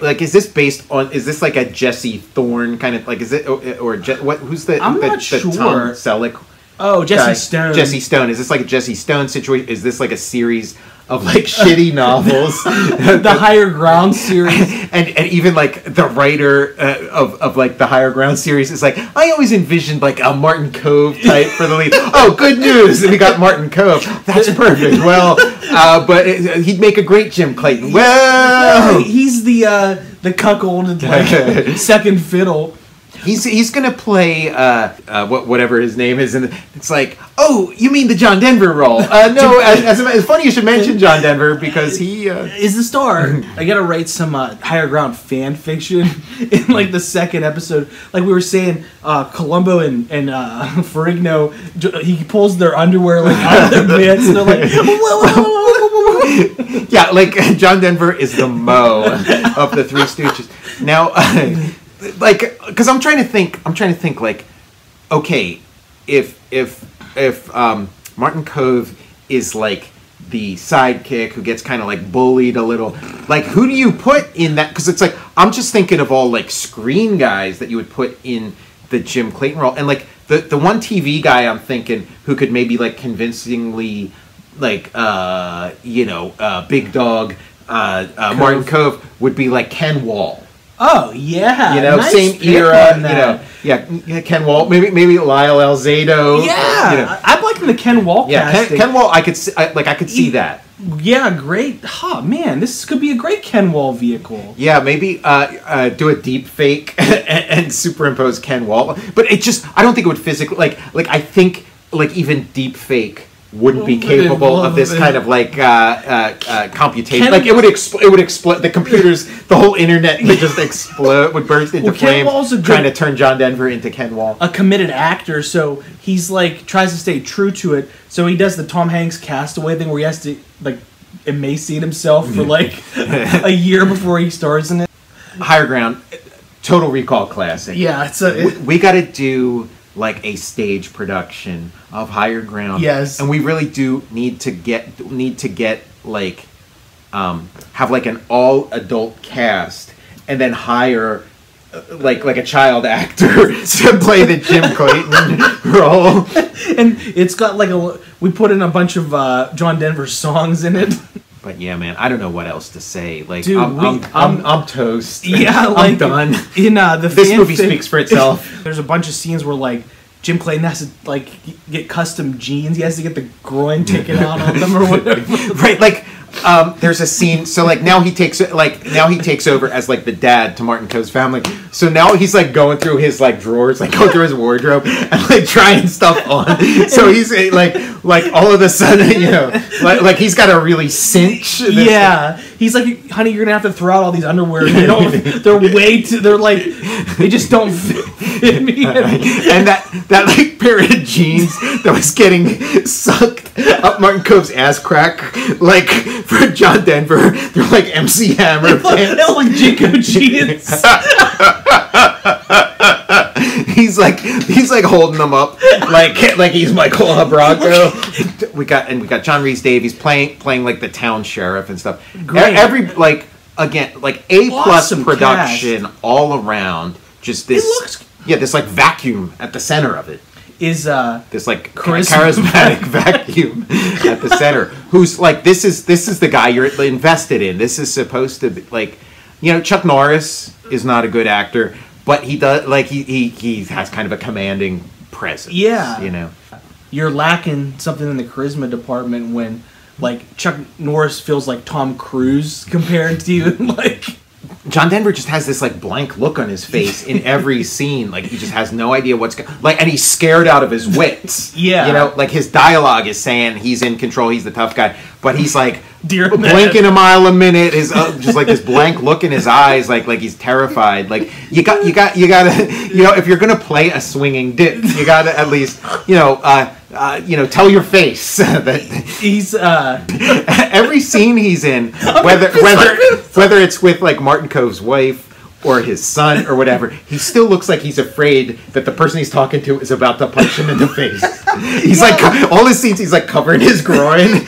is this like a Jesse Thorne kind of like, is it, or who's the, I'm the, not the sure. Tom Selleck? Oh, Jesse guy? Stone. Jesse Stone. Is this like a Jesse Stone situation? Is this like a series of like shitty novels? The Higher Ground series. And even like the writer of like the Higher Ground series is like, I always envisioned like a Martin Kove type for the lead. Oh, good news! We got Martin Kove. That's perfect. Well, but he'd make a great Jim Clayton. Well, he's the cuckold and like second fiddle. He's gonna play whatever his name is, and it's like, oh, you mean the John Denver role? No, it's funny you should mention John Denver because he is the star. I gotta write some Higher Ground fan fiction in like the second episode. Like we were saying, Columbo and Ferrigno, he pulls their underwear like out of their pants, and they're like, whoa. Yeah, like John Denver is the Mo of the Three Stooges. Now. Like, because I'm trying to think like, okay, if Martin Kove is like the sidekick who gets kind of like bullied a little, like who do you put in that? Because it's like, I'm just thinking of all like screen guys that you would put in the Jim Clayton role, and like the one TV guy I'm thinking who could maybe like convincingly like big dog Martin Kove would be like Ken Wall. Oh yeah, nice same era. Ken Wall, maybe Lyle Alzado. Yeah, I'd like the Ken Wall casting. Ken Wall, I could see that. Yeah, great. Oh man, this could be a great Ken Wall vehicle. Yeah, maybe do a deep fake and superimpose Ken Wall, but I don't think it would physically like I think like even deep fake wouldn't be capable of this kind of like computation. Like it would explode. The computers, the whole internet would just explode, would burst into flames. Trying to turn John Denver into Ken Wall, a committed actor. So he's like tries to stay true to it. So he does the Tom Hanks Castaway thing where he has to like emaciate himself for like a year before he stars in it. Higher Ground, Total Recall classic. Yeah, we got to do like a stage production of Higher Ground. Yes, and we really do need to get like have like an all adult cast, and then hire like a child actor to play the Jim Clayton role. And it's got like we put in a bunch of John Denver songs in it. But yeah, man, I don't know what else to say. Like, dude, I'm toast. Yeah, like, I'm done. In this movie speaks for itself. There's a bunch of scenes where like Jim Clayton has to like get custom jeans. He has to get the groin taken out on them or whatever. Right, like. There's a scene, so like now he takes over as like the dad to Martin Cove's family. So now he's like going through his like drawers, like going through his wardrobe and like trying stuff on. So he's like all of a sudden, you know, like he's got to really cinch. Yeah, he's like, honey, you're gonna have to throw out all these underwear. They're like, they just don't fit me. And that like pair of jeans that was getting sucked up Martin Cove's ass crack, like. For John Denver, they're like MC Hammer pants. They're like Jinko jeans. He's like holding them up like he's Michael Bronco. We got John Rhys Davies playing like the town sheriff and stuff. Great. Every like A+ awesome production cast. All around. Just this this like vacuum at the center of it. Is this like charismatic vacuum at the center, who's like this is the guy you're invested in. This is supposed to be like, you know, Chuck Norris is not a good actor, but he does like he has kind of a commanding presence. Yeah, you know, you're lacking something in the charisma department when like Chuck Norris feels like Tom Cruise compared to you. Like John Denver just has this like blank look on his face in every scene. Like he just has no idea what's like, and he's scared out of his wits. Yeah, you know, like his dialogue is saying he's in control, he's the tough guy, but he's like blinking a mile a minute. His just like this blank look in his eyes, like he's terrified. Like you gotta, you know, if you're gonna play a swinging dick, you gotta at least, you know, tell your face that he's every scene he's in, whether it's with like Martin Cove's wife or his son or whatever, he still looks like he's afraid that the person he's talking to is about to punch him in the face. He's like all his scenes, he's like covering his groin.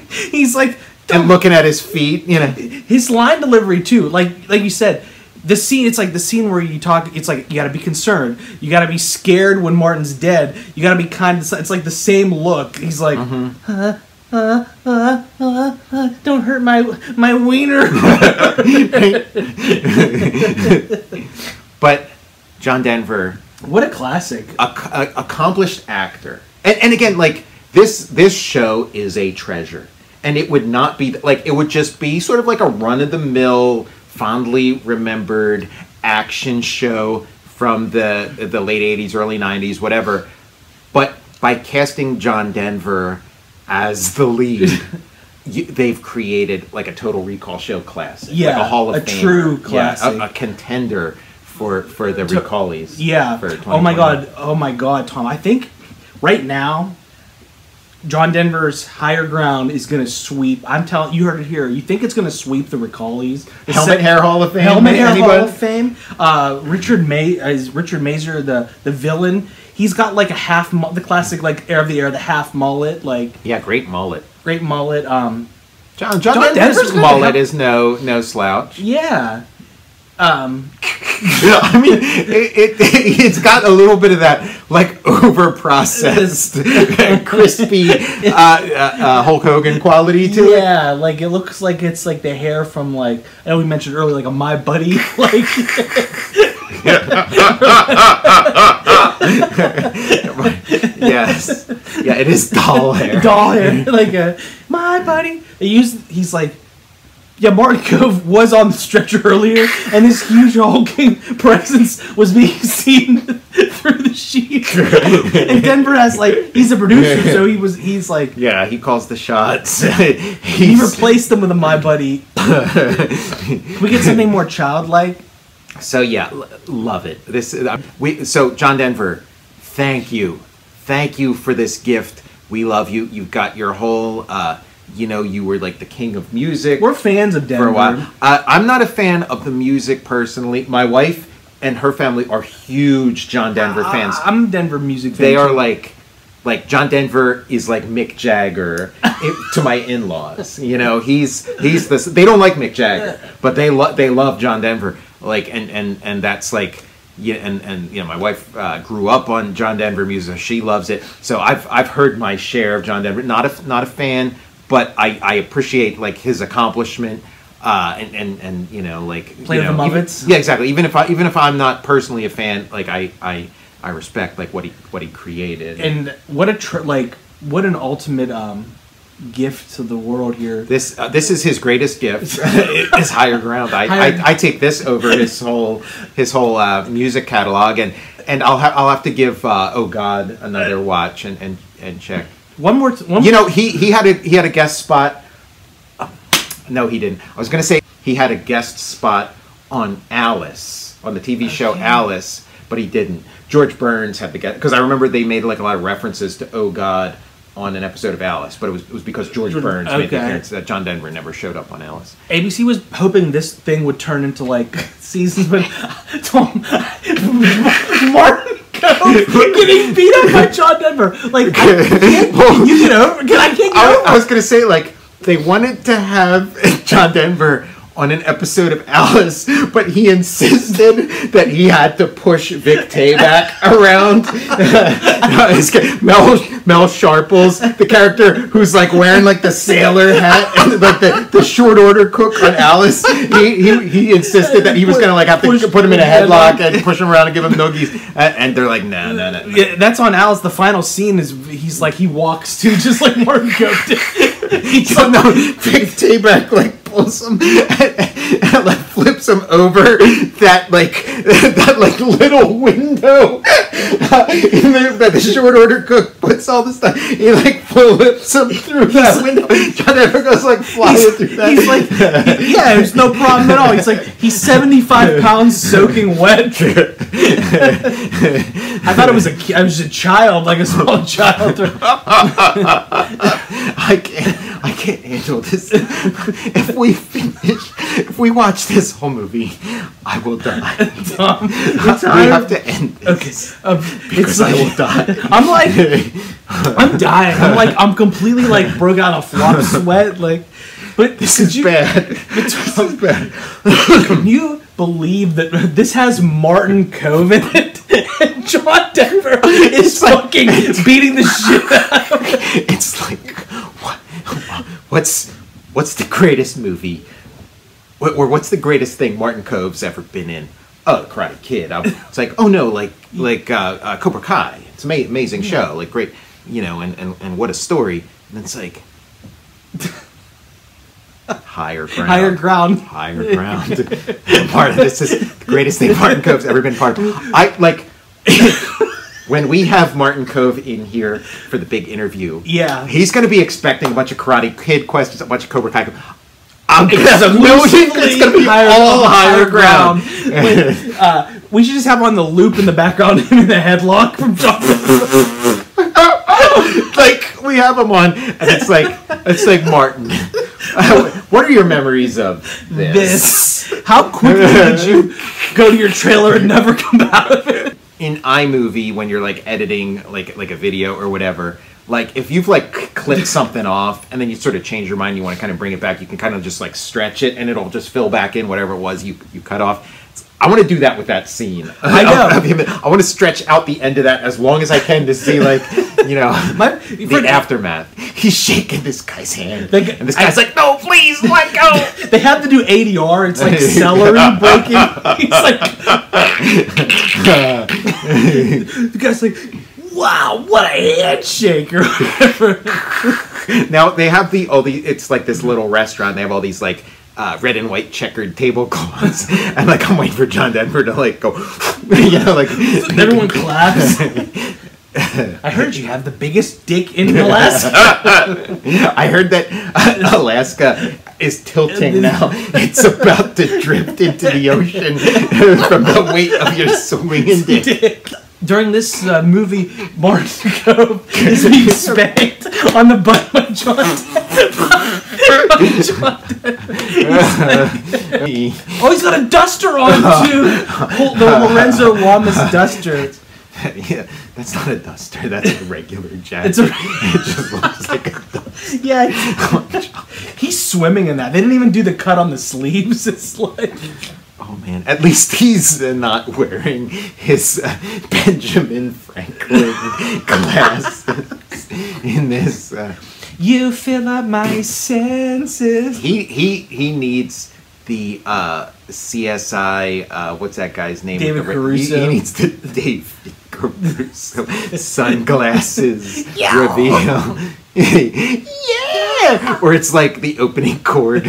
He's like and looking at his feet. You know, his line delivery too. Like you said. The scene, it's like the scene where you talk, it's like you gotta be concerned. You gotta be scared when Martin's dead. You gotta be kind of, it's like the same look. He's like, don't hurt my wiener. But John Denver. What a classic. Accomplished actor. And again, like, this show is a treasure. And it would not be, like, it would just be sort of like a run-of-the-mill, fondly remembered action show from the late 80s, early 90s, whatever. But by casting John Denver as the lead, they've created like a Total Recall show classic. Yeah, like a Hall of Fame. A true classic. Yeah, a contender for the Recallies. Yeah. For oh my God, Tom. I think right now, John Denver's Higher Ground is going to sweep. I'm telling you, heard it here. You think it's going to sweep the Recallies? Helmet Hair Hall of Fame. Helmet Hair Hall of Fame. Richard Mazer, the villain. He's got like the classic like Air of the Air, the half mullet, like great mullet. Great mullet. John Denver's mullet is no slouch. Yeah. I mean, it's got a little bit of that, like, over-processed, crispy Hulk Hogan quality to it. Yeah, like, it looks like it's, like, the hair from, like, I know we mentioned earlier, like, a My Buddy, like... Yes. Yeah, it is doll hair. Doll hair. Like, My Buddy. He's, like... Yeah, Martin Kove was on the stretcher earlier, and his huge hulking presence was being seen through the sheet. And Denver has he's a producer, so he's like, yeah, he calls the shots. He replaced them with a My Buddy. Can we get something more childlike? So yeah, love it. So John Denver, thank you for this gift. We love you. You've got your whole. You were like the king of music. We're fans of Denver. For a while. I'm not a fan of the music personally. My wife and her family are huge John Denver fans. I'm a Denver music fan. They are like John Denver is like Mick Jagger to my in-laws. He's this. They don't like Mick Jagger, but they love John Denver. And that's like. Yeah, and my wife grew up on John Denver music. She loves it. So I've heard my share of John Denver. Not a fan. But I appreciate his accomplishment, and Play the Muppets. Yeah, exactly. Even if I'm not personally a fan, I respect what he created. And what an ultimate gift to the world here. This is his greatest gift. Is Higher Ground. I take this over his whole music catalog, and I'll have to give Oh God another watch and check. One more. He had a guest spot. No, he didn't. I was going to say he had a guest spot on Alice, on the TV show Alice, but he didn't. George Burns had the guest, because I remember they made a lot of references to Oh God on an episode of Alice, but it was because George Burns made the appearance that John Denver never showed up on Alice. ABC was hoping this thing would turn into seasons when Martin getting beat up by John Denver. I can't get over. I was gonna say they wanted to have John Denver on an episode of Alice, but he insisted that he had to push Vic Tayback around. Mel Sharples, the character who's wearing the sailor hat and the short order cook on Alice, he insisted that he was gonna have to put him in a headlock and push him around and give him noogies, and they're like, no. Yeah, that's on Alice. The final scene is he walks to just like Martin Kove did. Vic Tayback pulls him and flips him over that little window that the short order cook puts all the stuff. He flips him through that window. John Denver goes flying through that. He's yeah, there's no problem at all. He's 75 pounds soaking wet. I thought I was a child, a small child. I can't handle this. If we watch this whole movie, I will die. Tom, we have to end this. Okay. Because I will die. I'm dying. I'm completely broke out of flop sweat. But this is bad. This is bad. Can you believe that this has Martin Kove in it? And John Denver is fucking beating the shit out of it. It's what's the greatest movie, or what's the greatest thing Martin Kove's ever been in? Oh, Karate Kid. It's oh no, Cobra Kai. It's an amazing show, great, and what a story. And it's Higher Ground. Martin, this is the greatest thing Martin Kove's ever been part of. When we have Martin Kove in here for the big interview, he's going to be expecting a bunch of Karate Kid questions, a bunch of Cobra Kai. It's going to be all Higher Ground. We should just have on the loop in the background him in the headlock from John. We have him on, and it's Martin. What are your memories of this? How quickly did you go to your trailer and never come out of it? In iMovie, when you're editing a video or whatever, if you've clipped something off and then you sort of change your mind, you want to kind of bring it back, you can kind of just stretch it and it'll just fill back in whatever it was you cut off. I want to do that with that scene. I know. I want to stretch out the end of that as long as I can to see the aftermath. He's shaking this guy's hand, and this guy's no, please let go. They have to do ADR. It's celery breaking. He's the guy's wow, what a handshake or whatever. Now they have it's this little restaurant. They have all these red and white checkered tablecloths, and like I'm waiting for John Denver to like go, you know, like everyone claps. I heard you have the biggest dick in Alaska. I heard that Alaska is tilting now. It's about to drift into the ocean from the weight of your swinging dick. During this movie, Martin Kove is being spanked on the butt by John Oh, he's got a duster on too. The Lorenzo Lamas duster. Yeah, that's not a duster. That's a regular jacket. It just looks like a duster. Yeah, he's swimming in that. They didn't even do the cut on the sleeves. It's like, oh man, at least he's not wearing his Benjamin Franklin glasses in this. You fill up my senses. He needs the CSI. What's that guy's name? David Caruso. He needs the David Caruso sunglasses reveal. Yeah, where it's like the opening chord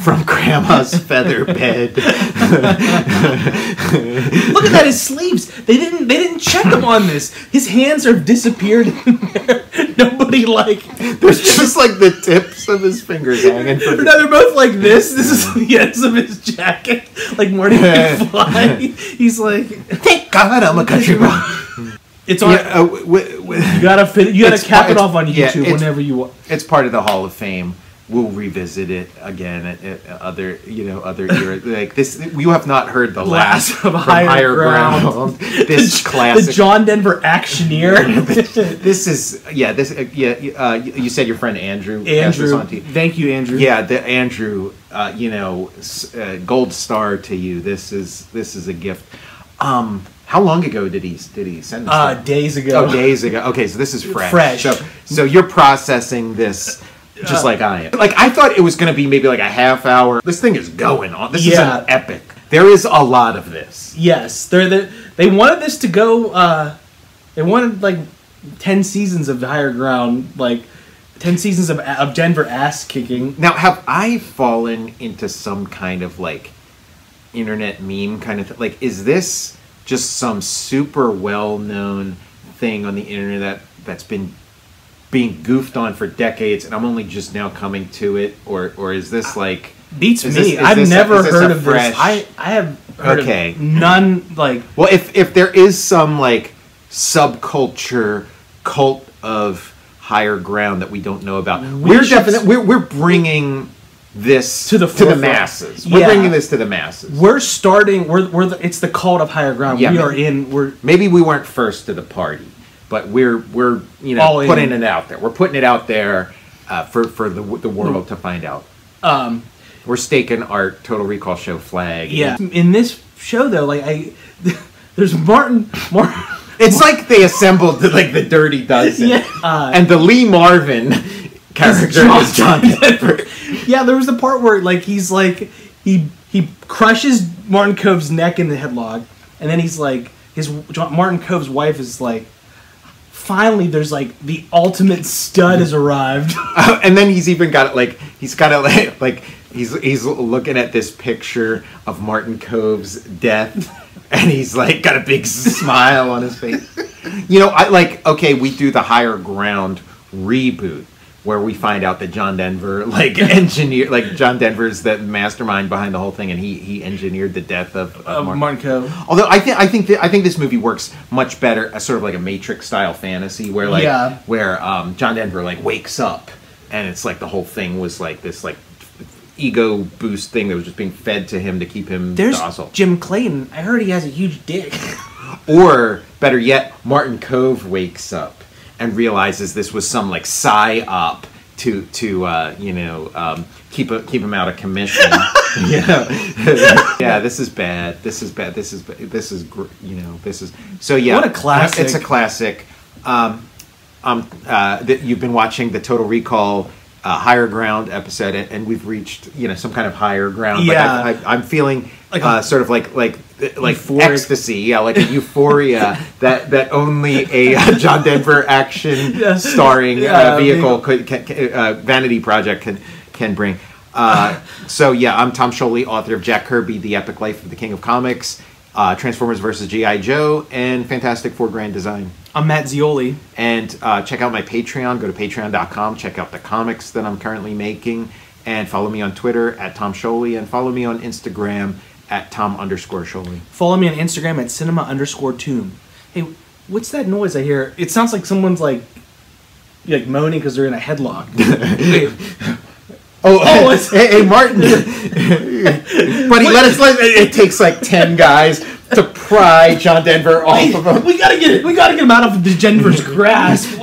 from Grandma's feather bed. Look at that, his sleeves. They didn't check him on this. His hands have disappeared in there. Nobody there's just like the tips of his fingers hanging. No, they're both like this. This is the ends of his jacket. Like Marty McFly. He's like, thank God I'm a country boy. It's on. Yeah, you gotta cap it off on YouTube whenever you want. It's part of the Hall of Fame. We'll revisit it again at other eras like this. You have not heard the last of Higher Ground. This classic, the John Denver actioneer. This is you said your friend Andrew. Thank you, Andrew. Yeah, Andrew. Gold star to you. This is a gift. How long ago did he send this? Days ago. Oh, days ago. Okay, so this is fresh. So you're processing this just like I am. Like, I thought it was going to be maybe like a half hour. This thing is going on. This is an epic. There is a lot of this. Yes, they wanted this to go. They wanted like 10 seasons of Higher Ground, like 10 seasons of Denver ass kicking. Now, have I fallen into some kind of like internet meme kind of thing? Like, is this just some super well-known thing on the internet that's been being goofed on for decades, and I'm only just now coming to it, or is this like beats me? I've never heard of this. I have heard of none. Like, well, if there is some like subculture cult of Higher Ground that we don't know about, we're bringing this to the masses. We're bringing this to the masses. It's the cult of Higher Ground. Yeah, maybe we weren't first to the party, but we're putting it out there. We're putting it out there for the world to find out. We're staking our Total Recall show flag. Yeah. In this show though, like there's Martin. It's like they assembled the Dirty Dozen, and the Lee Marvin character is John Denver. Yeah, there was the part where he's like he crushes Martin Kove's neck in the headlock, and then he's like Martin Kove's wife is like, finally there's like the ultimate stud has arrived. And then he's even got he's looking at this picture of Martin Kove's death, and he's like got a big smile on his face. We do the Higher Ground reboot, where we find out that John Denver John Denver's the mastermind behind the whole thing, and he engineered the death of Martin Kove. Although I think this movie works much better as sort of like a Matrix style fantasy, where John Denver wakes up, and it's like the whole thing was like this ego boost thing that was just being fed to him to keep him docile. Jim Clayton. I heard he has a huge dick. Or better yet, Martin Kove wakes up and realizes this was some psy-op to keep him out of commission. Yeah, this is bad. This is so yeah. What a classic! It's a classic. You've been watching the Total Recall Higher Ground episode, and we've reached some kind of higher ground. Yeah, I'm feeling sort of like ecstasy, like a euphoria that only a John Denver action starring vehicle Vanity Project can bring. So yeah, I'm Tom Scioli, author of Jack Kirby, The Epic Life of the King of Comics, Transformers vs. G.I. Joe, and Fantastic Four Grand Design. I'm Matt Zeoli. And check out my Patreon. Go to patreon.com. Check out the comics that I'm currently making. And follow me on Twitter at Tom Scioli. And follow me on Instagram at Tom_Scioli. Follow me on Instagram at cinema_tomb. Hey, what's that noise I hear? It sounds like someone's like moaning because they're in a headlock. Wait. Hey, Martin. Buddy, it takes like 10 guys to pry John Denver off of him. We gotta get him out of Denver's grasp.